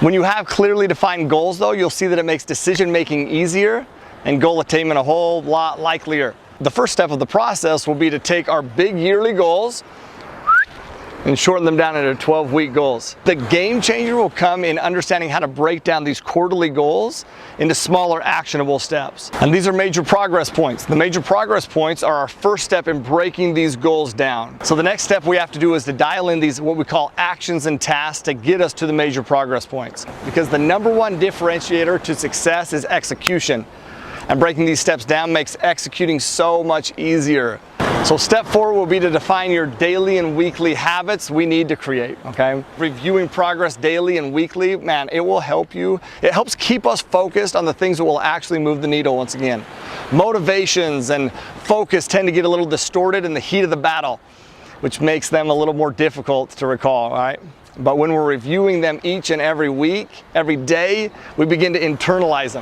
When you have clearly defined goals though, you'll see that it makes decision making easier and goal attainment a whole lot likelier. The first step of the process will be to take our big yearly goals and shorten them down into 12-week goals. The game changer will come in understanding how to break down these quarterly goals into smaller actionable steps. And these are major progress points. The major progress points are our first step in breaking these goals down. So the next step we have to do is to dial in these what we call actions and tasks to get us to the major progress points. Because the number one differentiator to success is execution. And breaking these steps down makes executing so much easier. So step 4 will be to define your daily and weekly habits we need to create, okay? Reviewing progress daily and weekly, man, it will help you. It helps keep us focused on the things that will actually move the needle once again. Motivations and focus tend to get a little distorted in the heat of the battle, which makes them a little more difficult to recall, all right? But when we're reviewing them each and every week, every day, we begin to internalize them.